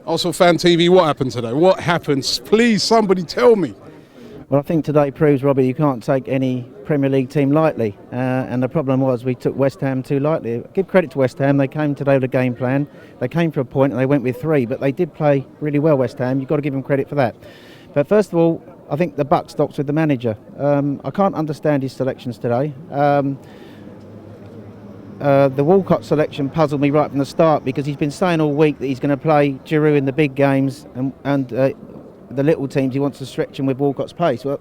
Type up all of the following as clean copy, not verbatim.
Arsenal Fan TV, what happened today? What happened? Please, somebody tell me. Well, I think today proves, Robbie, you can't take any Premier League team lightly. And the problem was we took West Ham too lightly. Give credit to West Ham. They came today with a game plan. They came for a point and they went with 3. But they did play really well, West Ham. You've got to give them credit for that. But first of all, I think the buck stops with the manager. I can't understand his selections today. The Walcott selection puzzled me right from the start because he's been saying all week that he's going to play Giroud in the big games and the little teams he wants to stretch him with Walcott's pace. Well,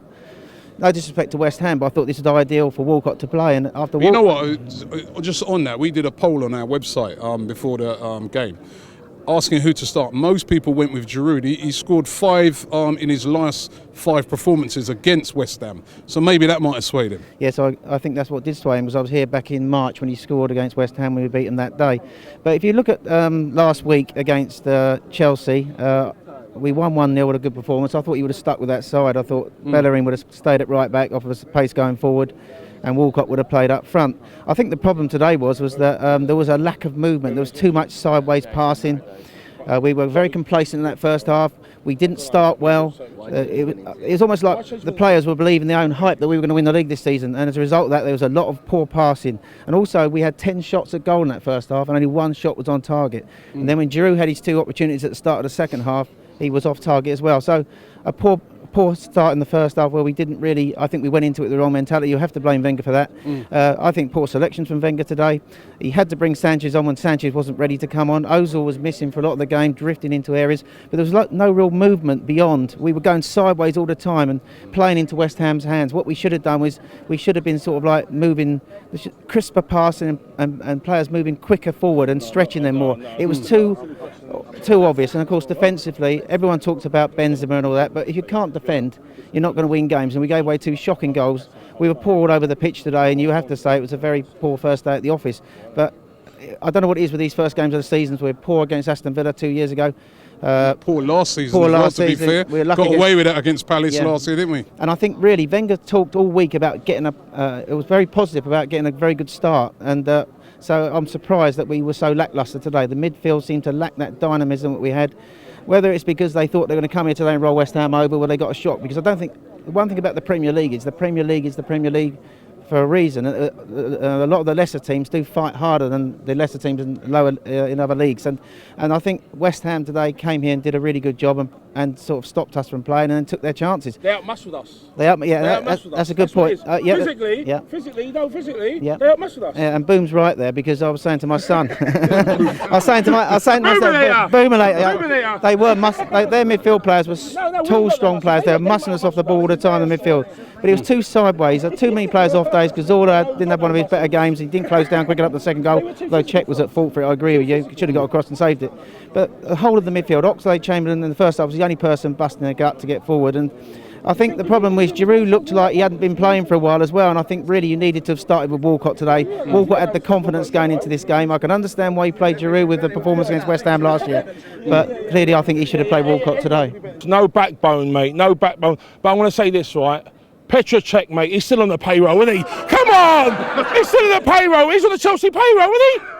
no disrespect to West Ham, but I thought this was ideal for Walcott to play. And after you know what? Just on that, we did a poll on our website before the game, asking who to start. Most people went with Giroud. He scored 5 in his last 5 performances against West Ham, so maybe that might have swayed him. Yes, I think that's what did sway him, because I was here back in March when he scored against West Ham when we beat him that day. But if you look at last week against Chelsea, we won 1-0 with a good performance. I thought he would have stuck with that side. I thought Bellerin would have stayed at right back, offers pace going forward, and Walcott would have played up front. I think the problem today was that there was a lack of movement. There was too much sideways passing. We were very complacent in that first half. We didn't start well. It was almost like the players were believing their own hype that we were going to win the league this season, and as a result of that there was a lot of poor passing. And also we had 10 shots at goal in that first half and only 1 shot was on target. And then when Giroud had his 2 opportunities at the start of the second half, he was off target as well. So a poor start in the first half where we didn't really, I think we went into it with the wrong mentality. You have to blame Wenger for that. I think poor selections from Wenger today. He had to bring Sanchez on when Sanchez wasn't ready to come on. Ozil was missing for a lot of the game, drifting into areas, but there was no real movement beyond. We were going sideways all the time and playing into West Ham's hands. What we should have done was we should have been sort of like moving, crisper passing and players moving quicker forward and stretching them more. It was too obvious. And of course defensively, everyone talks about Benzema and all that, but if you can't defend, you're not going to win games. And we gave away 2 shocking goals. We were poor all over the pitch today, and you have to say it was a very poor first day at the office. But I don't know what it is with these first games of the season. We're poor against Aston Villa 2 years ago. Poor last season as well, to be fair. We got away with it against Palace last year, didn't we? And I think really Wenger talked all week about getting it was very positive about getting a very good start. And so I'm surprised that we were so lacklustre today. The midfield seemed to lack that dynamism that we had. Whether it's because they thought they were going to come here today and roll West Ham over, where they got a shock. Because I don't think, the one thing about the Premier League is the Premier League for a reason. A lot of the lesser teams do fight harder than the lesser teams in other leagues. And I think West Ham today came here and did a really good job and sort of stopped us from playing and then took their chances. They outmuscled us. That's a good point. Physically, they outmuscled us. Yeah, and Boom's right there, because I was saying to my son, I was saying to my son, Boomulator. They were their midfield players were tall, strong players. They were mussing us off the ball all the time in the midfield. But it was too sideways. Too many players off days. Cazorla didn't have one of his better games. He didn't close down quick enough the second goal. Though Czech was at fault for it, I agree with you. He should have got across and saved it. But the whole of the midfield, Oxlade-Chamberlain in the first half was the only person busting their gut to get forward. And I think the problem was Giroud looked like he hadn't been playing for a while as well, and I think really you needed to have started with Walcott today. Walcott had the confidence going into this game. I can understand why he played Giroud with the performance against West Ham last year, but clearly I think he should have played Walcott today. No backbone, mate, no backbone. But I want to say this, right? Petr Cech, mate, he's still on the payroll, isn't he? Come on! He's still on the payroll. He's on the Chelsea payroll, isn't he?